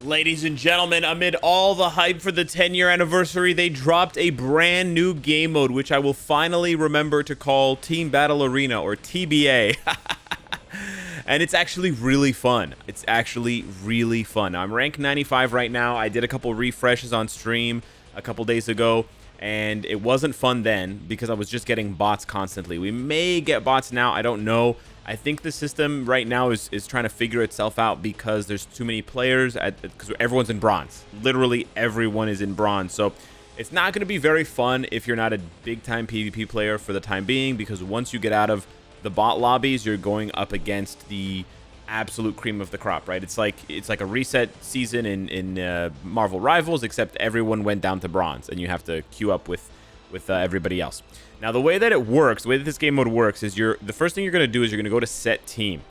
Ladies and gentlemen, amid all the hype for the 10-year anniversary, they dropped a brand new game mode, which I will finally remember to call Team Battle Arena, or TBA. And it's actually really fun. It's actually really fun. I'm rank 95 right now. I did a couple refreshes on stream a couple days ago, and it wasn't fun then because I was just getting bots constantly. We may get bots now, I don't know. I think the system right now is trying to figure itself out because there's too many players, because everyone's in bronze. Literally everyone is in bronze. So it's not going to be very fun if you're not a big-time PvP player for the time being, because once you get out of the bot lobbies, you're going up against the absolute cream of the crop, right? It's like a reset season in Marvel Rivals, except everyone went down to bronze, and you have to queue up with everybody else. Now, the way that it works, the way that this game mode works, is the first thing you're going to do is you're going to go to Set Team.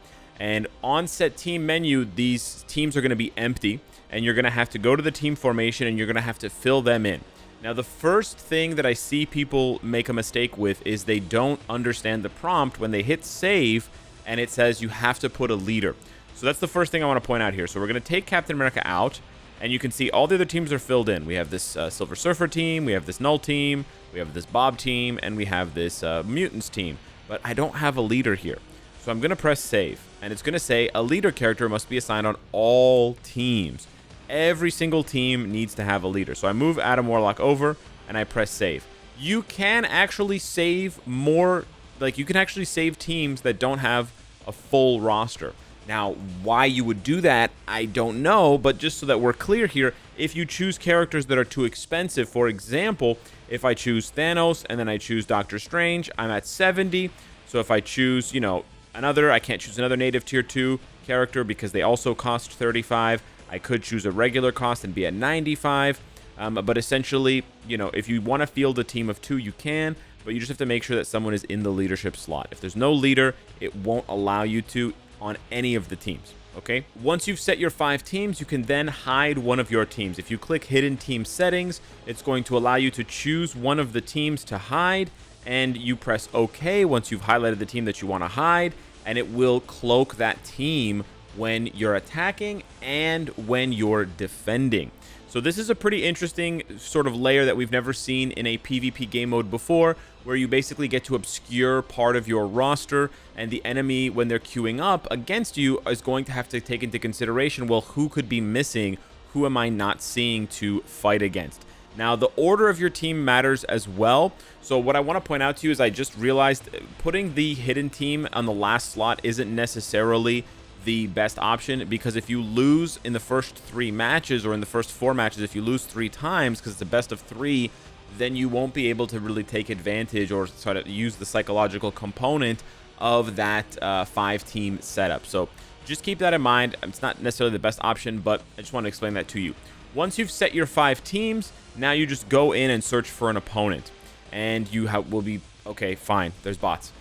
And on Set Team menu, these teams are going to be empty, and you're going to have to go to the team formation, and you're going to have to fill them in. Now, the first thing that I see people make a mistake with is they don't understand the prompt when they hit save, and it says you have to put a leader. So that's the first thing I want to point out here. So we're going to take Captain America out, and you can see all the other teams are filled in. We have this Silver Surfer team, we have this Null team, we have this Bob team, and we have this Mutants team. But I don't have a leader here. So I'm going to press save, and it's going to say a leader character must be assigned on all teams. Every single team needs to have a leader. So I move Adam Warlock over, and I press save. You can actually save more, like you can actually save teams that don't have a full roster. Now, why you would do that, I don't know, but just so that we're clear here, if you choose characters that are too expensive, for example, if I choose Thanos and then I choose Doctor Strange, I'm at 70. So if I choose, I can't choose another native tier 2 character because they also cost 35. I could choose a regular cost and be at 95. But essentially, if you want to field a team of 2, you can, but you just have to make sure that someone is in the leadership slot. If there's no leader, it won't allow you to on any of the teams, okay? Once you've set your 5 teams, you can then hide one of your teams. If you click Hidden Team Settings, it's going to allow you to choose one of the teams to hide, and you press OK once you've highlighted the team that you want to hide, and it will cloak that team when you're attacking and when you're defending. So this is a pretty interesting sort of layer that we've never seen in a PvP game mode before, where you basically get to obscure part of your roster, and the enemy, when they're queuing up against you, is going to have to take into consideration, well, who could be missing? Who am I not seeing to fight against? Now, the order of your team matters as well. So what I want to point out to you is I just realized putting the hidden team on the last slot isn't necessarily the best option, because if you lose in the first 3 matches, or in the first 4 matches, if you lose 3 times, because it's a best of 3, then you won't be able to really take advantage or sort of use the psychological component of that 5-team setup. So just keep that in mind. It's not necessarily the best option, but I just want to explain that to you. Once you've set your 5 teams, now you just go in and search for an opponent, and you will be okay. Fine, there's bots.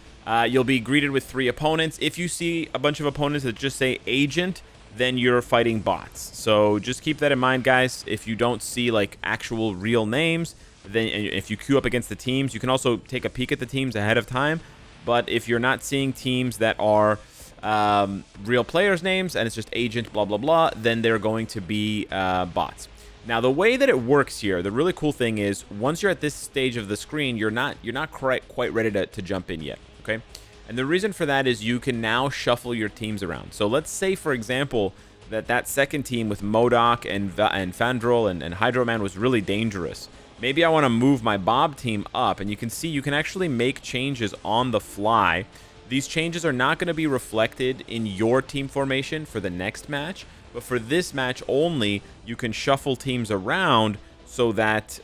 You'll be greeted with 3 opponents. If you see a bunch of opponents that just say agent, then you're fighting bots. So just keep that in mind, guys. If you don't see like actual real names, then if you queue up against the teams, you can also take a peek at the teams ahead of time. But if you're not seeing teams that are real players' names and it's just agent blah blah blah, then they're going to be bots. Now, the way that it works here, the really cool thing is, once you're at this stage of the screen, you're not quite ready to jump in yet. Okay, and the reason for that is you can now shuffle your teams around. So let's say, for example, that second team with MODOK and Fandral and Hydro Man was really dangerous. Maybe I want to move my Bob team up, and you can see you can actually make changes on the fly. These changes are not going to be reflected in your team formation for the next match, but for this match only, you can shuffle teams around so that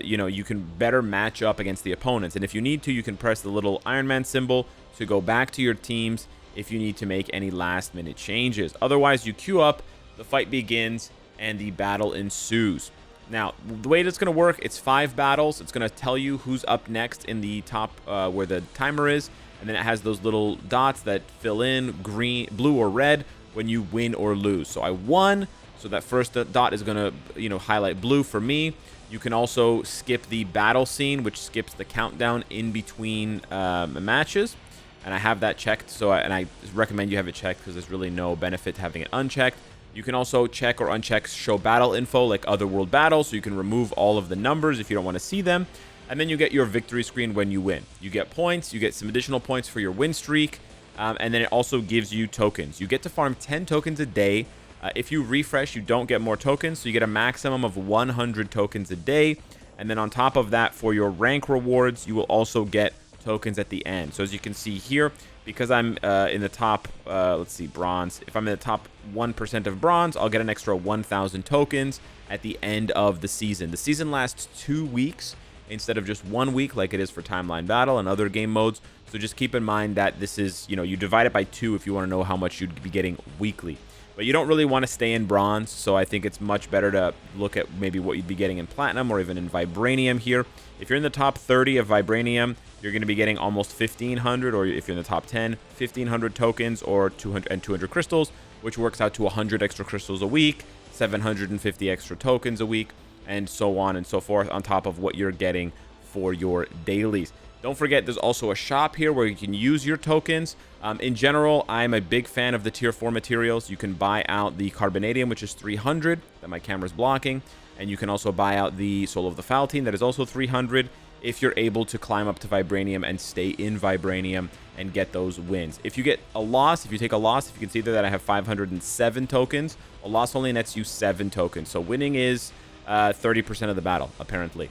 you can better match up against the opponents. And if you need to, you can press the little Iron Man symbol to go back to your teams if you need to make any last minute changes. Otherwise, you queue up, the fight begins, and the battle ensues. Now, the way it's going to work, it's 5 battles. It's going to tell you who's up next in the top where the timer is, and then it has those little dots that fill in green, blue, or red when you win or lose. So I won. So that first dot is going to, highlight blue for me. You can also skip the battle scene, which skips the countdown in between matches. And I have that checked. And I recommend you have it checked because there's really no benefit to having it unchecked. You can also check or uncheck show battle info like other world battles, so you can remove all of the numbers if you don't want to see them. And then you get your victory screen when you win. You get points, you get some additional points for your win streak, and then it also gives you tokens. You get to farm 10 tokens a day. If you refresh, you don't get more tokens, so you get a maximum of 100 tokens a day. And then on top of that, for your rank rewards, you will also get tokens at the end. So as you can see here, because I'm in the top, let's see, bronze. If I'm in the top 1% of bronze, I'll get an extra 1,000 tokens at the end of the season. The season lasts 2 weeks instead of just 1 week like it is for Timeline Battle and other game modes. So just keep in mind that this is, you divide it by 2 if you want to know how much you'd be getting weekly. But you don't really want to stay in bronze, so I think it's much better to look at maybe what you'd be getting in platinum or even in vibranium here. If you're in the top 30 of vibranium, you're going to be getting almost 1,500, or if you're in the top 10, 1,500 tokens or 200 crystals, which works out to 100 extra crystals a week, 750 extra tokens a week, and so on and so forth on top of what you're getting for your dailies. Don't forget, there's also a shop here where you can use your tokens. In general, I'm a big fan of the tier 4 materials. You can buy out the carbonadium, which is 300, that my camera's blocking. And you can also buy out the Soul of the Faltine, that is also 300, if you're able to climb up to vibranium and stay in vibranium and get those wins. If you get a loss, if you take a loss, if you can see there that I have 507 tokens, a loss only nets you 7 tokens. So winning is 30% of the battle, apparently.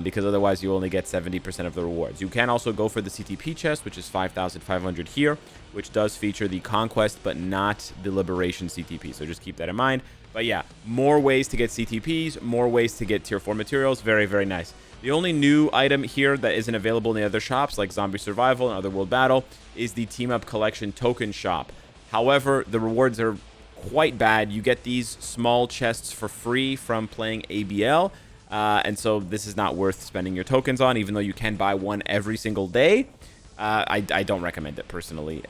Because otherwise you only get 70% of the rewards. You can also go for the CTP chest, which is 5,500 here, which does feature the Conquest, but not the Liberation CTP. So just keep that in mind. But yeah, more ways to get CTPs, more ways to get tier 4 materials. Very, very nice. The only new item here that isn't available in the other shops, like Zombie Survival and Otherworld Battle, is the Team Up Collection token shop. However, the rewards are quite bad. You get these small chests for free from playing ABL. And so this is not worth spending your tokens on, even though you can buy one every single day. I don't recommend it personally.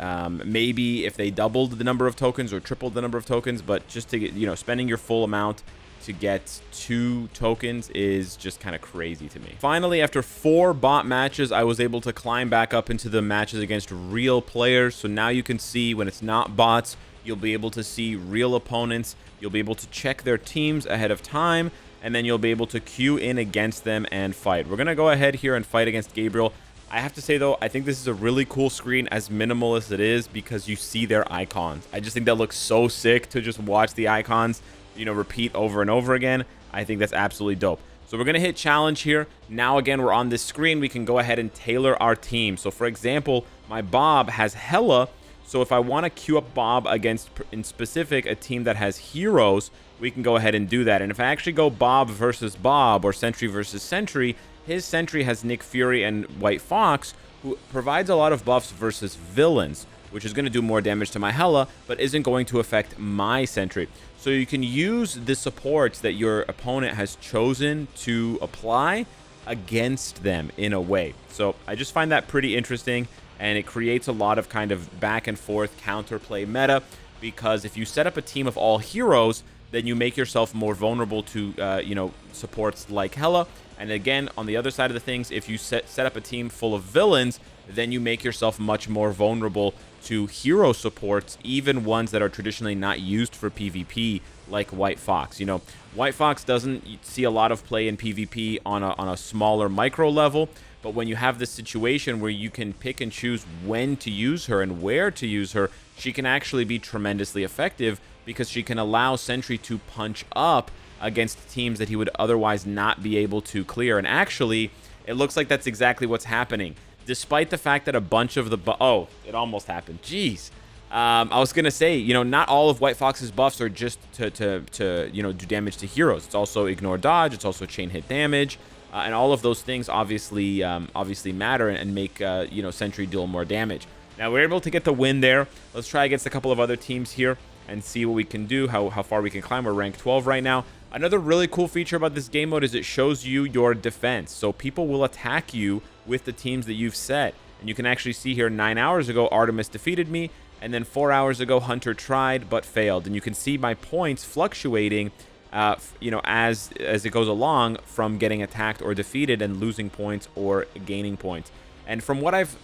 Maybe if they doubled the number of tokens or tripled the number of tokens, but just to get, spending your full amount to get 2 tokens is just kind of crazy to me. Finally, after 4 bot matches, I was able to climb back up into the matches against real players. So now you can see when it's not bots, you'll be able to see real opponents. You'll be able to check their teams ahead of time, and then you'll be able to queue in against them and fight. We're going to go ahead here and fight against Gabriel. I have to say, though, I think this is a really cool screen, as minimal as it is, because you see their icons. I just think that looks so sick to just watch the icons, repeat over and over again. I think that's absolutely dope. So we're going to hit challenge here. Now, again, we're on this screen. We can go ahead and tailor our team. So, for example, my Bob has Hela. So if I want to queue up Bob against, in specific, a team that has heroes, we can go ahead and do that. And if I actually go Bob versus Bob or Sentry versus Sentry, his Sentry has Nick Fury and White Fox, who provides a lot of buffs versus villains, which is going to do more damage to my Hela, but isn't going to affect my Sentry. So you can use the supports that your opponent has chosen to apply against them in a way. So I just find that pretty interesting, and it creates a lot of kind of back and forth counterplay meta, because if you set up a team of all heroes, then you make yourself more vulnerable to, supports like Hela. And again, on the other side of the things, if you set up a team full of villains, then you make yourself much more vulnerable to hero supports, even ones that are traditionally not used for PvP, like White Fox. White Fox doesn't see a lot of play in PvP on a smaller micro level, but when you have this situation where you can pick and choose when to use her and where to use her, she can actually be tremendously effective, because she can allow Sentry to punch up against teams that he would otherwise not be able to clear. And actually, it looks like that's exactly what's happening. Despite the fact that a bunch of the... Oh, it almost happened. Jeez. I was going to say, not all of White Fox's buffs are just to do damage to heroes. It's also ignore dodge. It's also chain hit damage. And all of those things obviously matter and make, Sentry deal more damage. Now, we're able to get the win there. Let's try against a couple of other teams here and see what we can do, how far we can climb. We're rank 12 right now. Another really cool feature about this game mode is it shows you your defense. So people will attack you with the teams that you've set. And you can actually see here 9 hours ago, Artemis defeated me. And then 4 hours ago, Hunter tried but failed. And you can see my points fluctuating, as it goes along, from getting attacked or defeated and losing points or gaining points. And from what I've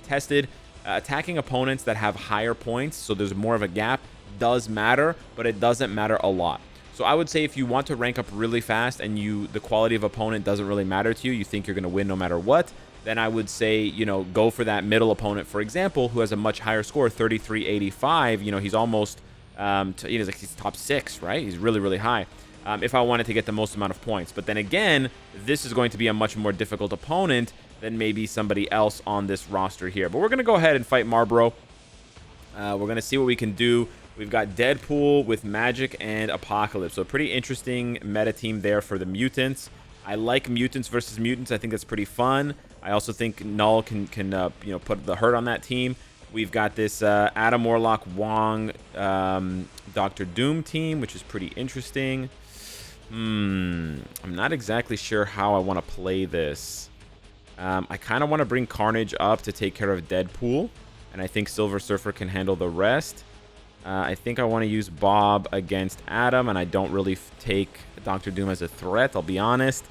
tested, attacking opponents that have higher points, so there's more of a gap, it does matter, but it doesn't matter a lot. So I would say if you want to rank up really fast and the quality of opponent doesn't really matter to you, you think you're going to win no matter what, then I would say, you know, go for that middle opponent, for example, who has a much higher score, 3385. You know, he's almost, he's top 6, right? He's really, really high. If I wanted to get the most amount of points. But then again, this is going to be a much more difficult opponent than maybe somebody else on this roster here. But we're going to go ahead and fight Marbro. We're going to see what we can do. We've got Deadpool with Magic and Apocalypse. So pretty interesting meta team there for the mutants. I like mutants versus mutants. I think that's pretty fun. I also think Null can you know, put the hurt on that team. We've got this Adam Warlock Wong Dr. Doom team, which is pretty interesting. I'm not exactly sure how I want to play this. I kind of want to bring Carnage up to take care of Deadpool, and I think Silver Surfer can handle the rest. I think I want to use Bob against Adam, and I don't really take Dr. Doom as a threat, I'll be honest.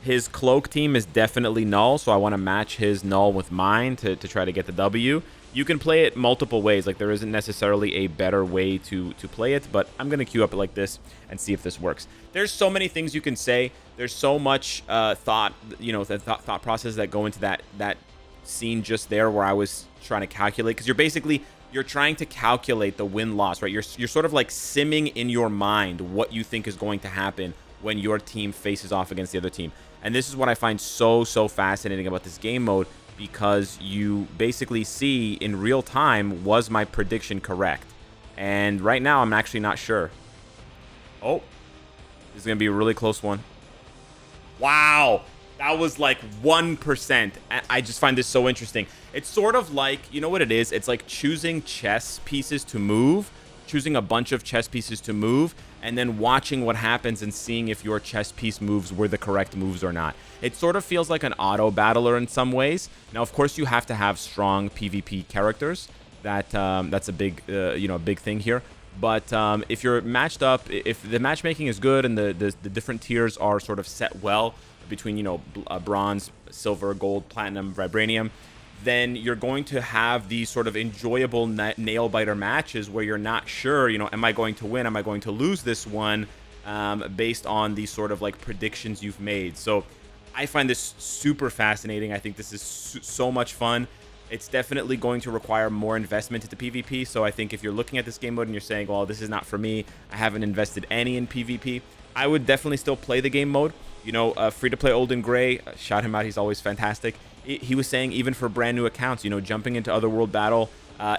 His Cloak team is definitely Null, so I want to match his Null with mine to try to get the W. You can play it multiple ways. Like, there isn't necessarily a better way to play it, but I'm going to queue up it like this and see if this works. There's so many things you can say. There's so much thought, you know, the thought process that go into that scene just there where I was trying to calculate, because you're trying to calculate the win-loss, right? You're sort of like simming in your mind what you think is going to happen when your team faces off against the other team. And this is what I find so fascinating about this game mode, because you basically see in real time, was my prediction correct? And right now, I'm actually not sure. Oh, this is going to be a really close one. Wow. That was like 1%. I just find this so interesting. It's sort of like, you know what it is? It's like choosing chess pieces to move, choosing a bunch of chess pieces to move, and then watching what happens and seeing if your chess piece moves were the correct moves or not. It sort of feels like an auto battler in some ways. Now, of course, you have to have strong PvP characters. That's a big, big thing here. But if you're matched up, if the matchmaking is good and the different tiers are sort of set well between, you know, bronze, silver, gold, platinum, vibranium, then you're going to have these sort of enjoyable nail-biter matches where you're not sure, you know, am I going to win? Am I going to lose this one? Based on these sort of like predictions you've made. So I find this super fascinating. I think this is so much fun. It's definitely going to require more investment into PvP. So I think if you're looking at this game mode and you're saying, well, this is not for me, I haven't invested any in PvP, I would definitely still play the game mode. You know, free-to-play Olden Gray, shout him out, he's always fantastic. He was saying even for brand new accounts, you know, jumping into Otherworld Battle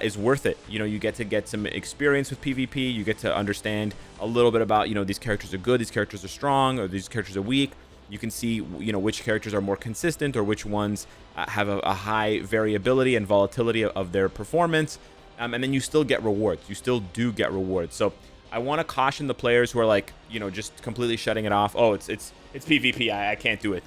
is worth it. You know, you get to get some experience with PvP, you get to understand a little bit about, you know, these characters are good, these characters are strong, or these characters are weak. You can see, you know, which characters are more consistent or which ones have a high variability and volatility of their performance. And then you still get rewards. You still do get rewards. So I want to caution the players who are like, you know, just completely shutting it off. Oh, it's PvP. I can't do it.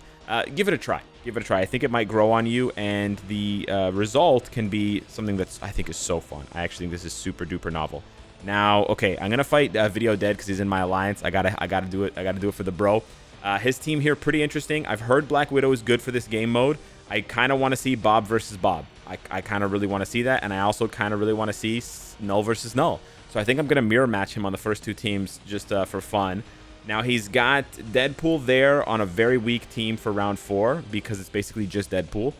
Give it a try. Give it a try. I think it might grow on you, and the result can be something that's, I think, is so fun. I actually think this is super duper novel. Now, okay, I'm gonna fight Video Dead because he's in my alliance. I gotta do it. I gotta do it for the bro. His team here, pretty interesting. I've heard Black Widow is good for this game mode. I kind of want to see Bob versus Bob. I kind of really want to see that, and I also kind of really want to see Null versus Null. So I think I'm going to mirror match him on the first two teams just for fun. Now, he's got Deadpool there on a very weak team for round 4 because it's basically just Deadpool.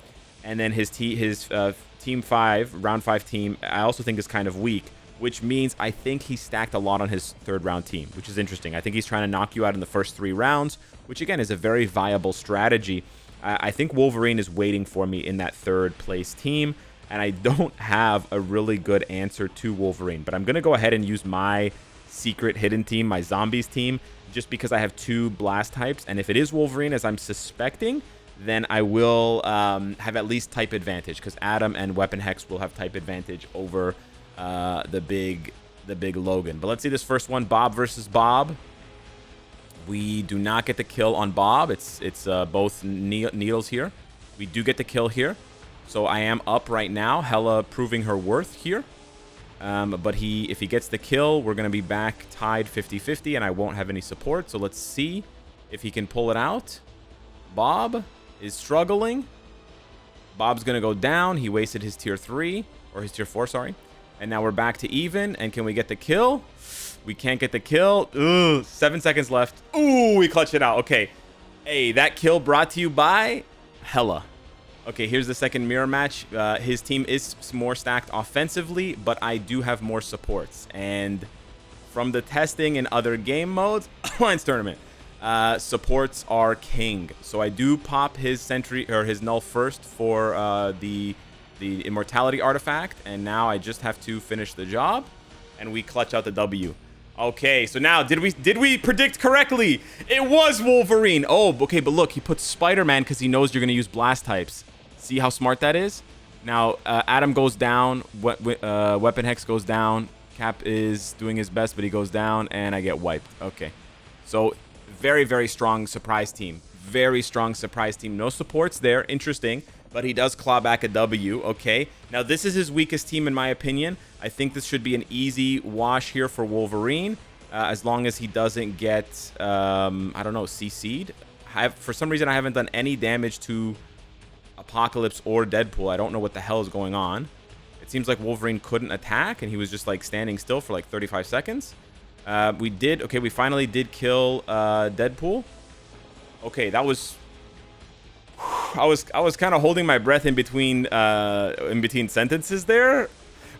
And then his team 5, round 5 team, I also think is kind of weak, which means I think he stacked a lot on his third round team, which is interesting. I think he's trying to knock you out in the first 3 rounds, which again is a very viable strategy. I think Wolverine is waiting for me in that third place team, and I don't have a really good answer to Wolverine, but I'm going to go ahead and use my secret hidden team, my zombies team, just because I have 2 blast types, and if it is Wolverine, as I'm suspecting, then I will have at least type advantage, because Adam and Weapon Hex will have type advantage over the big Logan. But let's see this first one, Bob versus Bob. We do not get the kill on Bob. It's both needles here. We do get the kill here. So I am up right now. Hella proving her worth here. But if he gets the kill, we're going to be back tied 50-50, and I won't have any support. So let's see if he can pull it out. Bob is struggling. Bob's going to go down. He wasted his tier 3, or his tier 4, sorry. And now we're back to even. And can we get the kill? We can't get the kill. Ugh, 7 seconds left. Ooh, we clutch it out. Okay. Hey, that kill brought to you by Hella. Okay, here's the second mirror match. His team is more stacked offensively, but I do have more supports. And from the testing in other game modes, Alliance Tournament, supports are king. So I do pop his sentry or his null first for the immortality artifact, and now I just have to finish the job, and we clutch out the W. Okay, so now did we predict correctly? It was Wolverine. Oh, okay, but look, he puts Spider-Man because he knows you're gonna use blast types. See how smart that is? Now Adam goes down, Weapon Hex goes down, Cap is doing his best, but he goes down, and I get wiped. Okay, so very, very strong surprise team. Very strong surprise team. No supports there. Interesting. But he does claw back a W. Okay. Now, this is his weakest team, in my opinion. I think this should be an easy wash here for Wolverine, as long as he doesn't get, I don't know, CC'd. For some reason, I haven't done any damage to Apocalypse or Deadpool. I don't know what the hell is going on. It seems like Wolverine couldn't attack, and he was just, like, standing still for, like, 35 seconds. We finally did kill Deadpool. Okay, that was... I was kind of holding my breath in between sentences there.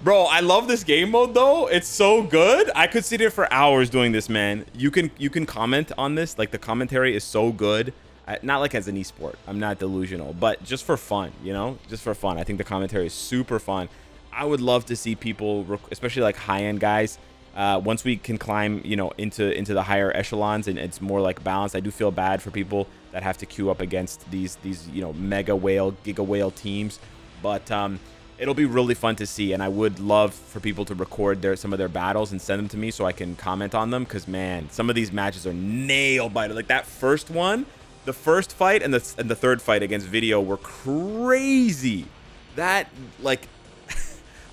Bro, I love this game mode though. It's so good. I could sit here for hours doing this, man. You can comment on this. Like, the commentary is so good. Not like as an esport. I'm not delusional, but just for fun, you know? Just for fun. I think the commentary is super fun. I would love to see people, especially like high-end guys, once we can climb, you know, into the higher echelons and it's more like balanced. I do feel bad for people that have to queue up against these you know, mega whale, giga whale teams, but it'll be really fun to see, and I would love for people to record some of their battles and send them to me so I can comment on them, because man, some of these matches are nail biter. Like that first one, the first fight and the third fight against Video were crazy. That, like,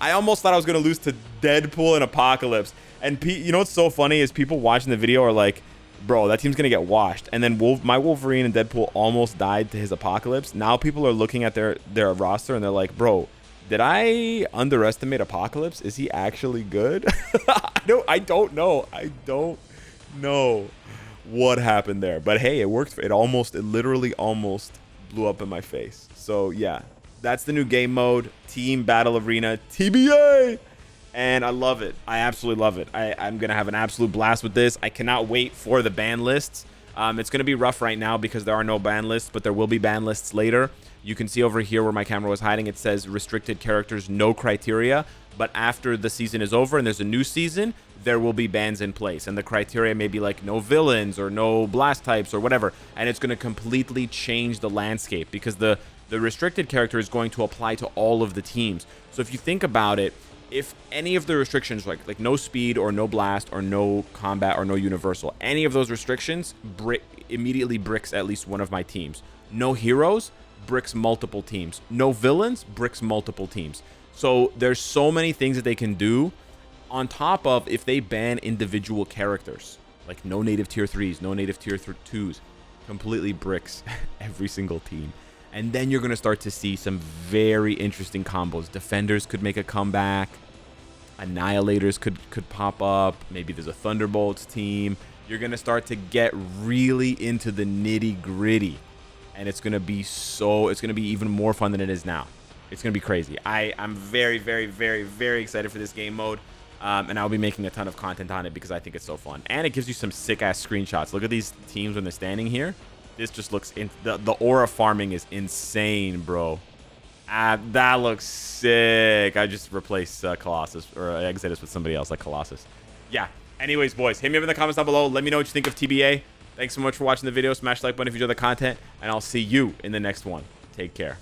I almost thought I was gonna lose to Deadpool and Apocalypse. And you know what's so funny is people watching the video are like, bro, that team's gonna get washed. And then my Wolverine and Deadpool almost died to his Apocalypse. Now people are looking at their roster and they're like, bro, did I underestimate Apocalypse? Is he actually good? I don't know. I don't know what happened there. But hey, it worked. It literally almost blew up in my face. So yeah, that's the new game mode, Team Battle Arena, TBA. And I love it. I absolutely love it. I'm going to have an absolute blast with this. I cannot wait for the ban lists. It's going to be rough right now because there are no ban lists, but there will be ban lists later. You can see over here where my camera was hiding, it says restricted characters, no criteria. But after the season is over and there's a new season, there will be bans in place. And the criteria may be like no villains or no blast types or whatever. And it's going to completely change the landscape because the restricted character is going to apply to all of the teams. So if you think about it, if any of the restrictions, like no speed or no blast or no combat or no universal, any of those restrictions immediately bricks at least one of my teams. No heroes, bricks multiple teams. No villains, bricks multiple teams. So there's so many things that they can do on top of if they ban individual characters, like no native tier 3s, no native tier 2s, completely bricks every single team. And then you're going to start to see some very interesting combos. Defenders could make a comeback. Annihilators could pop up. Maybe there's a Thunderbolts team. You're going to start to get really into the nitty gritty. And it's going to be even more fun than it is now. It's going to be crazy. I'm very, very, very, very excited for this game mode. And I'll be making a ton of content on it because I think it's so fun. And it gives you some sick-ass screenshots. Look at these teams when they're standing here. This just looks... The aura farming is insane, bro. That looks sick. I just replaced Colossus or Exodus with somebody else like Colossus. Yeah. Anyways, boys, hit me up in the comments down below. Let me know what you think of TBA. Thanks so much for watching the video. Smash the like button if you enjoy the content. And I'll see you in the next one. Take care.